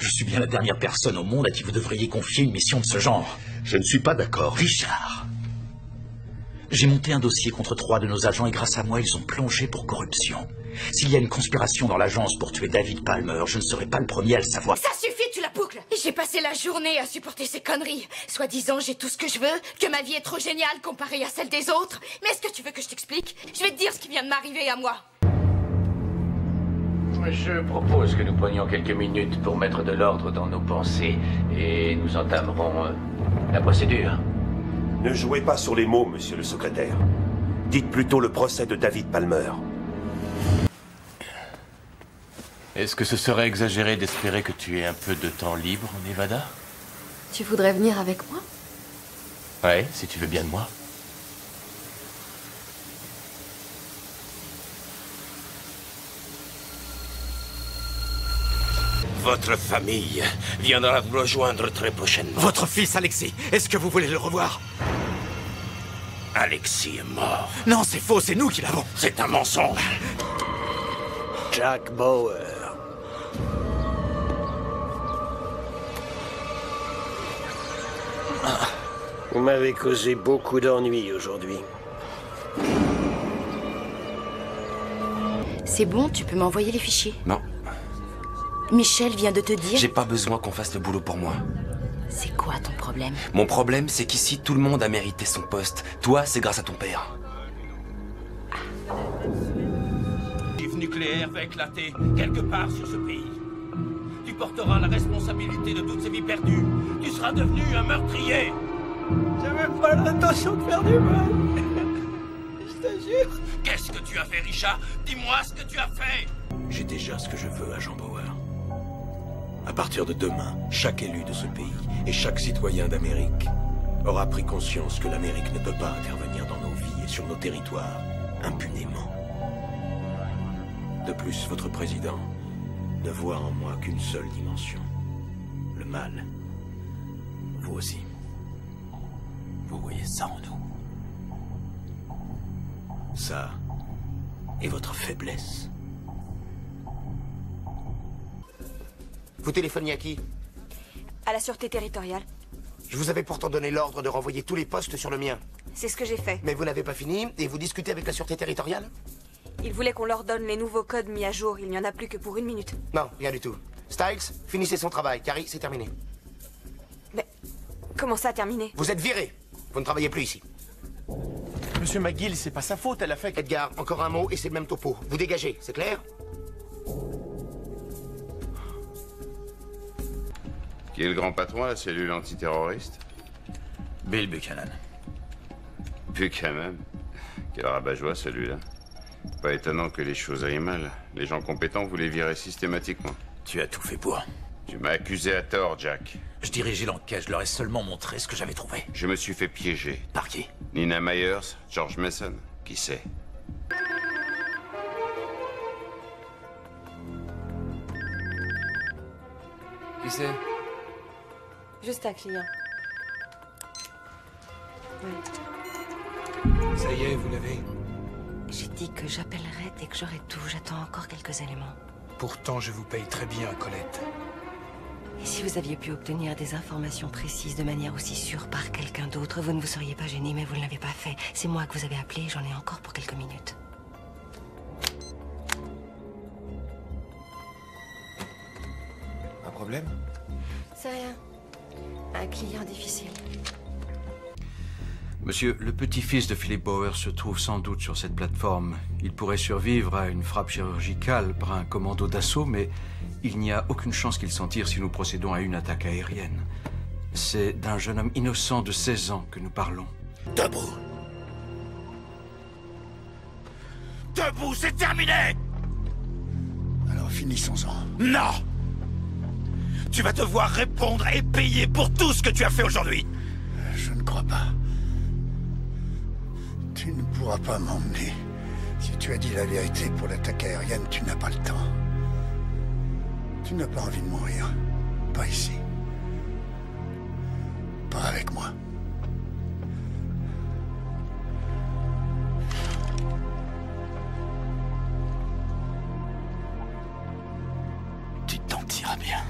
Je suis bien la dernière personne au monde à qui vous devriez confier une mission de ce genre. Je ne suis pas d'accord. Richard, j'ai monté un dossier contre 3 de nos agents et grâce à moi, ils ont plongé pour corruption. S'il y a une conspiration dans l'agence pour tuer David Palmer, je ne serai pas le premier à le savoir. Ça suffit, tu la boucles. J'ai passé la journée à supporter ces conneries. Soi-disant, j'ai tout ce que je veux, que ma vie est trop géniale comparée à celle des autres. Mais est-ce que tu veux que je t'explique? Je vais te dire ce qui vient de m'arriver à moi. Je propose que nous prenions quelques minutes pour mettre de l'ordre dans nos pensées et nous entamerons la procédure. Ne jouez pas sur les mots, monsieur le secrétaire. Dites plutôt le procès de David Palmer. Est-ce que ce serait exagéré d'espérer que tu aies un peu de temps libre en Nevada? Tu voudrais venir avec moi? Ouais, si tu veux bien de moi. Votre famille viendra vous rejoindre très prochainement. Votre fils, Alexis, est-ce que vous voulez le revoir? Alexis est mort. Non, c'est faux, c'est nous qui l'avons. C'est un mensonge. Jack Bauer. Vous m'avez causé beaucoup d'ennuis aujourd'hui. C'est bon, tu peux m'envoyer les fichiers. Non. Michel vient de te dire... J'ai pas besoin qu'on fasse le boulot pour moi. C'est quoi ton problème? Mon problème, c'est qu'ici, tout le monde a mérité son poste. Toi, c'est grâce à ton père. Nucléaire va éclater quelque part sur ce pays. Tu porteras la responsabilité de toutes ces vies perdues. Tu seras devenu un meurtrier. J'avais pas l'intention de faire du mal. Je te jure. Qu'est-ce que tu as fait, Richard? Dis-moi ce que tu as fait. J'ai déjà ce que je veux, agent Bauer. À partir de demain, chaque élu de ce pays et chaque citoyen d'Amérique aura pris conscience que l'Amérique ne peut pas intervenir dans nos vies et sur nos territoires impunément. De plus, votre président ne voit en moi qu'une seule dimension. Le mal. Vous aussi. Vous voyez ça en nous. Ça est votre faiblesse. Vous téléphoniez à qui? À la sûreté territoriale. Je vous avais pourtant donné l'ordre de renvoyer tous les postes sur le mien. C'est ce que j'ai fait. Mais vous n'avez pas fini et vous discutez avec la sûreté territoriale? Ils voulaient qu'on leur donne les nouveaux codes mis à jour. Il n'y en a plus que pour 1 minute. Non, rien du tout. Styles, finissez son travail. Carrie, c'est terminé. Mais comment ça, terminé? Vous êtes viré. Vous ne travaillez plus ici. Monsieur McGill, c'est pas sa faute, elle a fait... Edgar, encore un mot et c'est le même topo. Vous dégagez, c'est clair? Qui est le grand patron à la cellule antiterroriste? Bill Buchanan. Buchanan? Quel rabat-joie celui-là. Pas étonnant que les choses aillent mal. Les gens compétents, vous les virez systématiquement. Tu as tout fait pour. Tu m'as accusé à tort, Jack. Je dirigeais l'enquête, je leur ai seulement montré ce que j'avais trouvé. Je me suis fait piéger. Par qui? Nina Myers, George Mason, qui sait? Qui c'est? Juste un client. Oui. Ça y est, vous l'avez. J'ai dit que j'appellerai dès que j'aurai tout. J'attends encore quelques éléments. Pourtant, je vous paye très bien, Colette. Et si vous aviez pu obtenir des informations précises de manière aussi sûre par quelqu'un d'autre, vous ne vous seriez pas gêné, mais vous ne l'avez pas fait. C'est moi que vous avez appelé, j'en ai encore pour quelques minutes. Un problème? C'est rien. Un client difficile. Monsieur, le petit-fils de Philip Bauer se trouve sans doute sur cette plateforme. Il pourrait survivre à une frappe chirurgicale par un commando d'assaut, mais il n'y a aucune chance qu'il s'en tire si nous procédons à une attaque aérienne. C'est d'un jeune homme innocent de 16 ans que nous parlons. Debout! Debout, c'est terminé! Alors finissons-en. Non! Tu vas devoir répondre et payer pour tout ce que tu as fait aujourd'hui! Je ne crois pas. Tu ne pourras pas m'emmener. Si tu as dit la vérité pour l'attaque aérienne, tu n'as pas le temps. Tu n'as pas envie de mourir. Pas ici. Pas avec moi. Tu t'en tireras bien.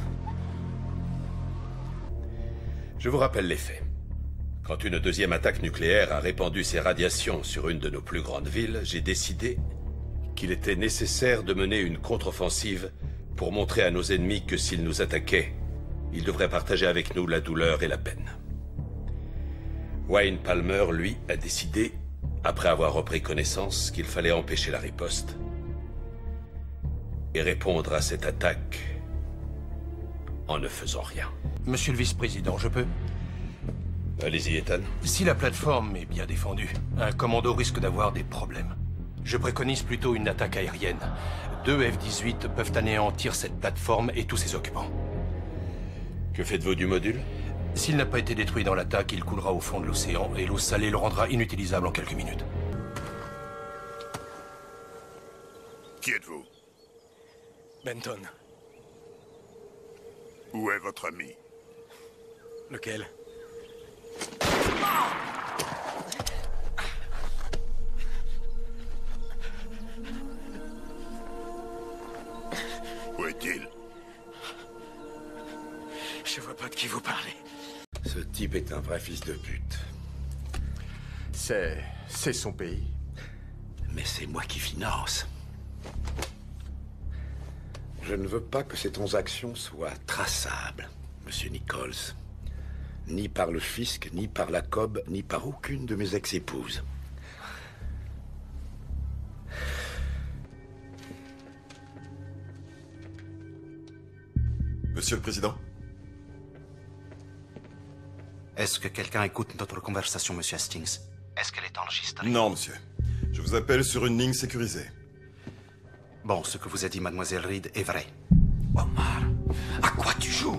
Je vous rappelle les faits. Quand une deuxième attaque nucléaire a répandu ses radiations sur une de nos plus grandes villes, j'ai décidé qu'il était nécessaire de mener une contre-offensive pour montrer à nos ennemis que s'ils nous attaquaient, ils devraient partager avec nous la douleur et la peine. Wayne Palmer, lui, a décidé, après avoir repris connaissance, qu'il fallait empêcher la riposte et répondre à cette attaque en ne faisant rien. Monsieur le vice-président, je peux? Allez-y, Ethan. Si la plateforme est bien défendue, un commando risque d'avoir des problèmes. Je préconise plutôt une attaque aérienne. 2 F-18 peuvent anéantir cette plateforme et tous ses occupants. Que faites-vous du module? S'il n'a pas été détruit dans l'attaque, il coulera au fond de l'océan et l'eau salée le rendra inutilisable en quelques minutes. Qui êtes-vous? Benton. Où est votre ami? Lequel? Où est-il? Je vois pas de qui vous parlez. Ce type est un vrai fils de pute. C'est son pays. Mais c'est moi qui finance. Je ne veux pas que ces transactions soient traçables, Monsieur Nichols. Ni par le fisc, ni par la COB, ni par aucune de mes ex-épouses. Monsieur le Président? Est-ce que quelqu'un écoute notre conversation, Monsieur Hastings? Est-ce qu'elle est enregistrée? Non, monsieur. Je vous appelle sur une ligne sécurisée. Bon, ce que vous a dit Mademoiselle Reed est vrai. Omar, à quoi tu joues?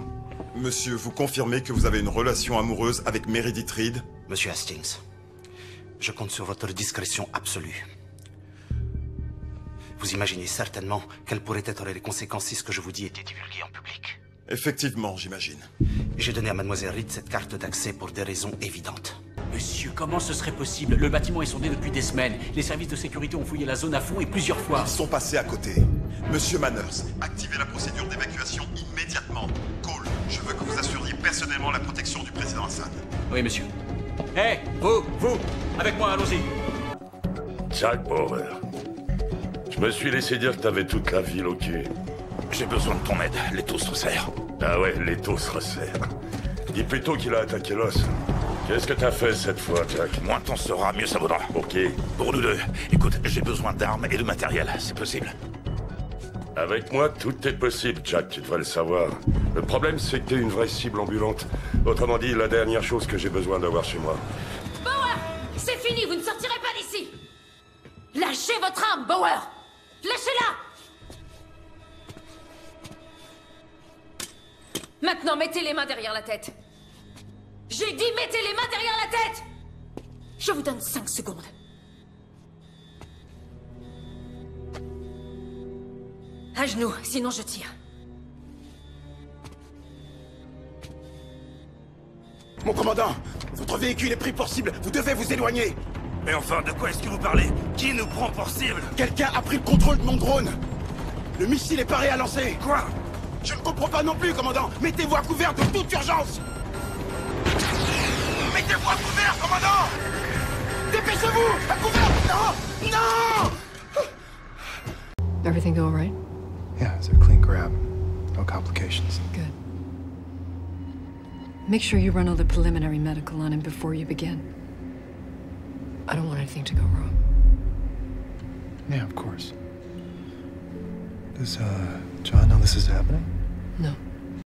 Monsieur, vous confirmez que vous avez une relation amoureuse avec Meredith Reed? Monsieur Hastings, je compte sur votre discrétion absolue. Vous imaginez certainement quelles pourraient être les conséquences si ce que je vous dis était divulgué en public. Effectivement, j'imagine. J'ai donné à Mademoiselle Reed cette carte d'accès pour des raisons évidentes. Monsieur, comment ce serait possible? Le bâtiment est sondé depuis des semaines. Les services de sécurité ont fouillé la zone à fond et plusieurs fois. Ils sont passés à côté. Monsieur Manners, activez la procédure d'évacuation immédiatement. Cole, je veux que vous assuriez personnellement la protection du président Assad. Oui, monsieur. Hé, vous, avec moi, allons-y. Jack Bauer. Je me suis laissé dire que t'avais toute la ville au cul. J'ai besoin de ton aide, l'étau se resserre. Ah ouais, l'étau se resserre. Dis plutôt qu'il a attaqué l'os. Qu'est-ce que t'as fait cette fois, Jack? Moins t'en sauras, mieux ça vaudra. Ok. Pour nous deux, écoute, j'ai besoin d'armes et de matériel, c'est possible. Avec moi, tout est possible, Jack, tu devrais le savoir. Le problème, c'est que t'es une vraie cible ambulante. Autrement dit, la dernière chose que j'ai besoin d'avoir chez moi. Bauer! C'est fini, vous ne sortirez pas d'ici! Lâchez votre arme, Bauer! Lâchez-la! Maintenant, mettez les mains derrière la tête. J'ai dit mettez les mains derrière la tête! Je vous donne 5 secondes. À genoux, sinon je tire. Mon commandant, votre véhicule est pris pour cible. Vous devez vous éloigner. Mais enfin, de quoi est-ce que vous parlez? Qui nous prend pour cible? Quelqu'un a pris le contrôle de mon drone. Le missile est paré à lancer. Quoi? Je ne comprends pas non plus, commandant. Mettez-vous à couvert de toute urgence. Mettez-vous à couvert, commandant. Dépêchez-vous. À couvert. Non. Non. Everything go all right? Yeah, it's a clean grab. No complications. Good. Make sure you run all the preliminary medical on him before you begin. I don't want anything to go wrong. Yeah, of course. Does, John know this is happening? No.